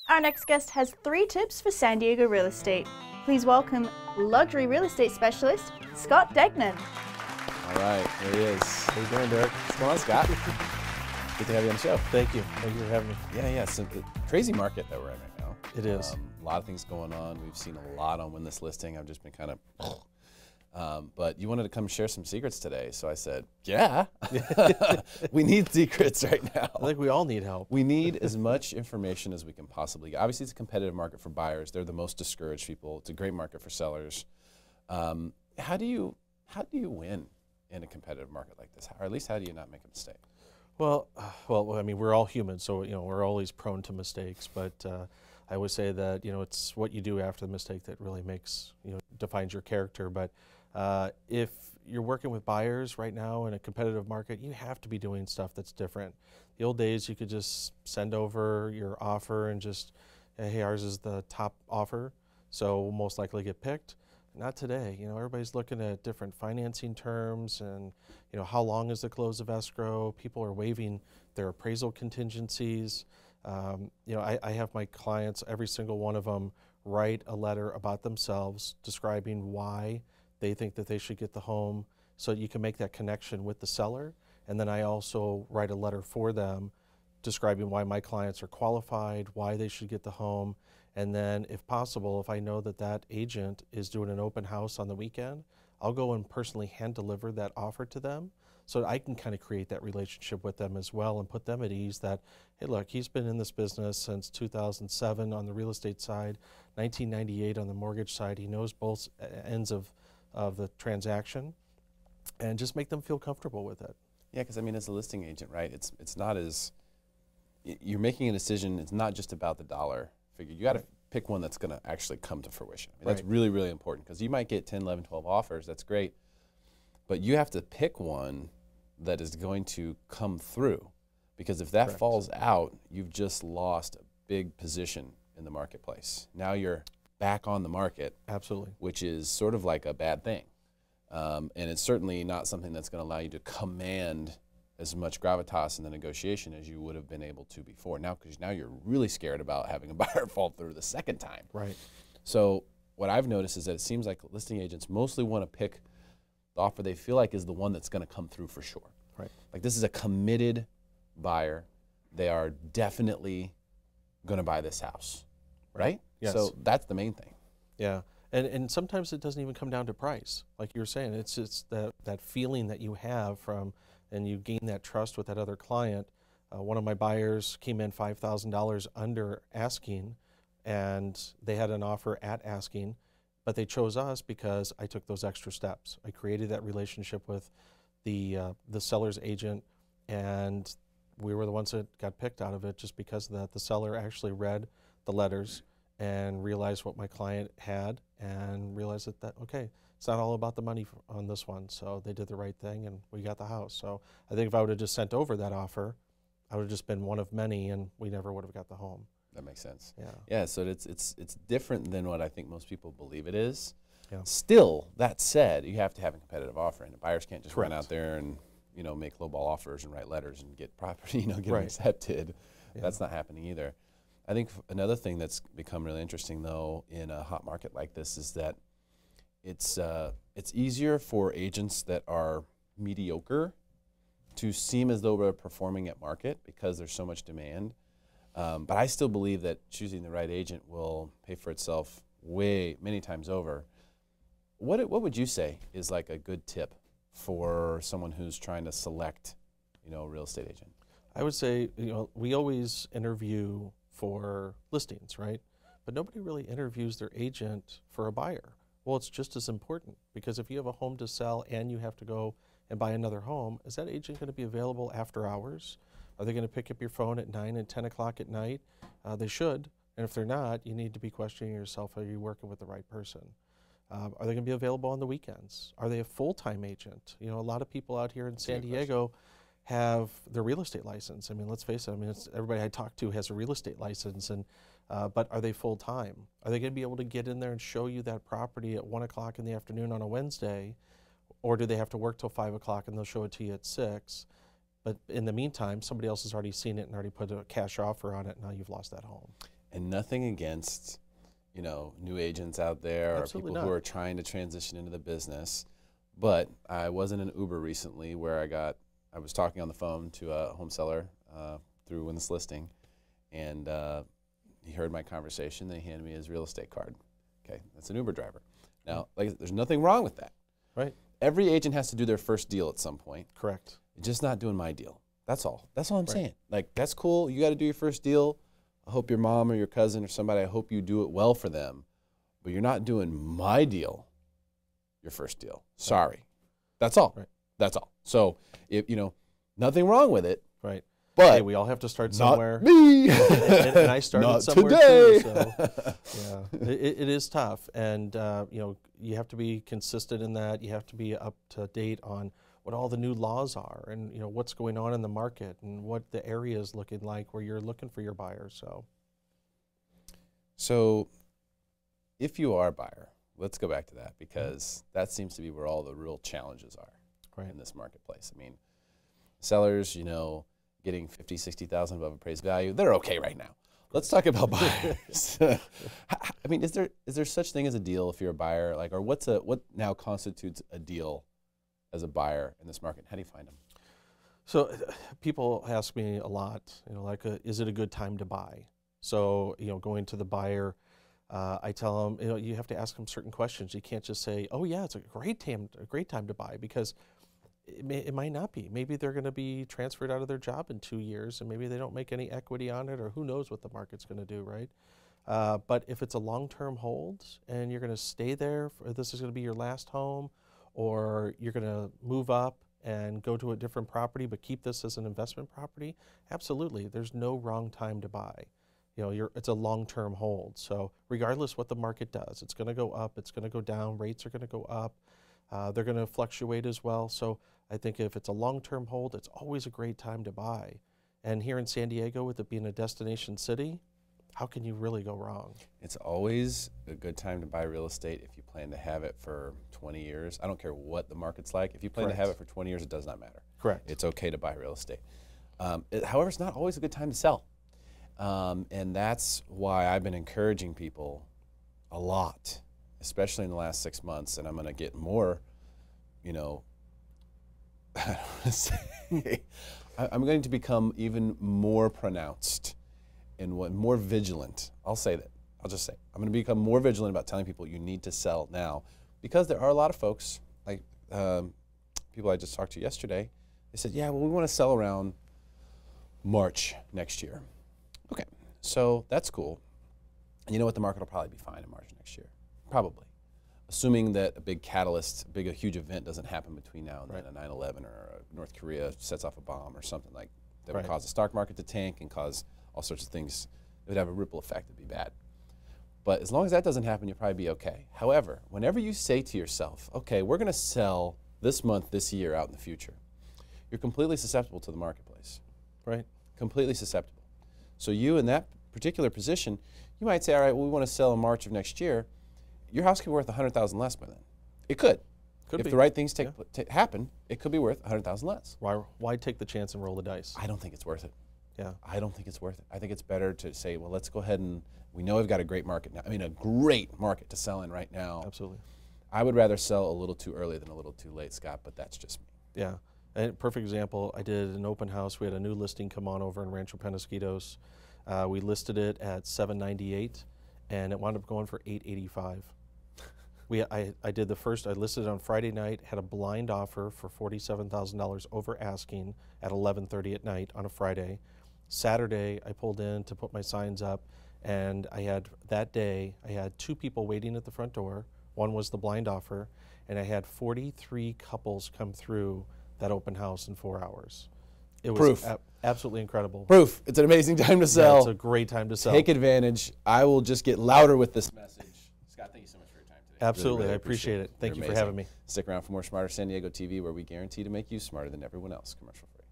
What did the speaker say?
Our next guest has 3 tips for San Diego real estate. Please welcome luxury real estate specialist, Scott Degnan. All right, there he is. How you doing, Derek? What's going on, Scott? Good to have you on the show. Thank you. Thank you for having me. Yeah. So crazy market that we're in right now. It is. A lot of things going on. We've seen a lot on Win This Listing. I've just been kind of, but you wanted to come share some secrets today. So I said, yeah, we need secrets right now. I think we all need help. We need as much information as we can possibly get. Obviously, it's a competitive market for buyers. They're the most discouraged people. It's a great market for sellers. How do you win in a competitive market like this? Or at least how do you not make a mistake? Well, I mean, we're all human, so we're always prone to mistakes. But I would say that it's what you do after the mistake that really makes defines your character. But if you're working with buyers right now in a competitive market, you have to be doing stuff that's different. The old days, you could just send over your offer and just, hey, ours is the top offer, so we'll most likely get picked. Not today. Everybody's looking at different financing terms and, how long is the close of escrow? People are waiving their appraisal contingencies. I have my clients, every single one of them, write a letter about themselves describing why they think that they should get the home so you can make that connection with the seller. And then I also write a letter for them describing why my clients are qualified, why they should get the home. And then if possible, if I know that that agent is doing an open house on the weekend, I'll go and personally hand deliver that offer to them so I can kind of create that relationship with them as well and put them at ease that, hey, look, he's been in this business since 2007 on the real estate side, 1998 on the mortgage side. He knows both ends of the transaction, and just make them feel comfortable with it. Yeah, because I mean, as a listing agent, right, it's not as, you're making a decision, it's not just about the dollar figure. You got to pick one that's going to actually come to fruition. I mean, that's really, really important because you might get 10, 11, 12 offers. That's great. But you have to pick one that is going to come through, because if that falls out, you've just lost a big position in the marketplace. Now you're back on the market. Absolutely. Which is sort of like a bad thing. And it's certainly not something that's going to allow you to command as much gravitas in the negotiation as you would have been able to before. Now, because now you're really scared about having a buyer fall through the second time. Right. So what I've noticed is that it seems like listing agents mostly want to pick the offer they feel like is the one that's going to come through for sure. Right. Like, this is a committed buyer. They are definitely going to buy this house, right? Yes. So that's the main thing. Yeah. And sometimes it doesn't even come down to price. Like you were saying, it's just that feeling that you have from, and you gain that trust with that other client. One of my buyers came in $5,000 under asking, and they had an offer at asking, but they chose us because I took those extra steps. I created that relationship with the seller's agent, and we were the ones that got picked out of it just because of that. The seller actually read the letters and realized what my client had and realized that okay, it's not all about the money on this one. So they did the right thing and we got the house. So I think if I would have just sent over that offer, I would have just been one of many and we never would have got the home. That makes sense. Yeah. Yeah, so it's different than what I think most people believe it is. Yeah. Still, that said, you have to have a competitive offer, and the buyers can't just Correct. run out there and make lowball offers and write letters and get property, get Right. accepted. Yeah. That's not happening either. I think another thing that's become really interesting, though, in a hot market like this is that it's easier for agents that are mediocre to seem as though they're performing at market because there's so much demand. But I still believe that choosing the right agent will pay for itself many times over. What would you say is like a good tip for someone who's trying to select, a real estate agent? I would say, we always interview for listings, right? But nobody really interviews their agent for a buyer. Well, it's just as important, because if you have a home to sell and you have to go and buy another home, is that agent going to be available after hours? Are they going to pick up your phone at 9 and 10 o'clock at night? They should. And if they're not, you need to be questioning yourself, are you working with the right person? Are they going to be available on the weekends? Are they a full-time agent? A lot of people out here in San Diego have their real estate license. I mean, let's face it. I mean, everybody I talk to has a real estate license, and but are they full-time? Are they going to be able to get in there and show you that property at 1 o'clock in the afternoon on a Wednesday, or do they have to work till 5 o'clock and they'll show it to you at 6? But in the meantime, somebody else has already seen it and already put a cash offer on it, and now you've lost that home. And nothing against, new agents out there Absolutely or people not. who are trying to transition into the business. But I was in an Uber recently where I was talking on the phone to a home seller through Win This Listing, and he heard my conversation. They handed me his real estate card. Okay, that's an Uber driver. Now, there's nothing wrong with that. Right. Every agent has to do their first deal at some point. Correct. Just not doing my deal. That's all. That's all I'm Right. saying. That's cool. You got to do your first deal. I hope your mom or your cousin or somebody, I hope you do it well for them. But you're not doing my deal, your first deal. Sorry. That's all. Right. That's all. So, if nothing wrong with it. Right. But hey, we all have to start somewhere. Not me. and I started not somewhere today. too. So, yeah, it is tough, and you have to be consistent in that. You have to be up to date on what all the new laws are, and what's going on in the market, and what the area is looking like where you're looking for your buyers. So, if you are a buyer, let's go back to that, because that seems to be where all the real challenges are in this marketplace. I mean, sellers, getting 50, 60,000 above appraised value, they're okay right now. Let's talk about buyers. I mean, is there such thing as a deal if you're a buyer? Or what now constitutes a deal as a buyer in this market? How do you find them? So people ask me a lot, is it a good time to buy? So, going to the buyer, I tell them, you have to ask them certain questions. You can't just say, oh yeah, it's a great time to buy, because it might not be. Maybe they're going to be transferred out of their job in 2 years, and maybe they don't make any equity on it, or who knows what the market's going to do, right? But if it's a long-term hold and you're going to stay there, this is going to be your last home, or you're going to move up and go to a different property but keep this as an investment property, absolutely. There's no wrong time to buy. It's a long-term hold. So regardless what the market does, it's going to go up, it's going to go down, rates are going to go up, they're going to fluctuate as well. So I think if it's a long-term hold, it's always a great time to buy. And here in San Diego, with it being a destination city, how can you really go wrong? It's always a good time to buy real estate if you plan to have it for 20 years. I don't care what the market's like. If you plan to have it for 20 years, it does not matter. Correct. It's okay to buy real estate. However, it's not always a good time to sell. And that's why I've been encouraging people a lot, especially in the last 6 months. And I'm going to get more, I'm going to become even more pronounced and more vigilant. I'll say that. I'll just say, I'm going to become more vigilant about telling people you need to sell now, because there are a lot of folks, like people I just talked to yesterday, they said, yeah, well, we want to sell around March next year. Okay, so that's cool. And you know what? The market will probably be fine in March next year, probably. Assuming that a big catalyst, a huge event doesn't happen between now and then, a 9/11 or North Korea sets off a bomb or something like that would cause the stock market to tank and cause all sorts of things. It would have a ripple effect. It'd be bad. But as long as that doesn't happen, you'll probably be okay. However, whenever you say to yourself, okay, we're going to sell this month, this year, out in the future, you're completely susceptible to the marketplace. Right. Completely susceptible. So you, in that particular position, you might say, all right, well, we want to sell in March of next year. Your house could be worth $100,000 less by then. It could. If the right things happen, it could be worth $100,000 less. Why take the chance and roll the dice? I don't think it's worth it. Yeah. I don't think it's worth it. I think it's better to say, well, let's go ahead and, we know we've got a great market now. I mean, a great market to sell in right now. Absolutely. I would rather sell a little too early than a little too late, Scott, but that's just me. Yeah. And perfect example, I did an open house. We had a new listing come on over in Rancho Penasquitos. We listed it at $798, and it wound up going for $885. I did the first, I listed it on Friday night, had a blind offer for $47,000 over asking at 11:30 at night on a Friday. Saturday, I pulled in to put my signs up, and that day, I had 2 people waiting at the front door. One was the blind offer, and I had 43 couples come through that open house in 4 hours. It was absolutely incredible. Proof. It's an amazing time to sell. Yeah, it's a great time to sell. Take advantage. I will just get louder with this message. Scott, thank you so much for your time today. Absolutely. I appreciate it. Thank you for having me. Stick around for more Smarter San Diego TV, where we guarantee to make you smarter than everyone else. Commercial free.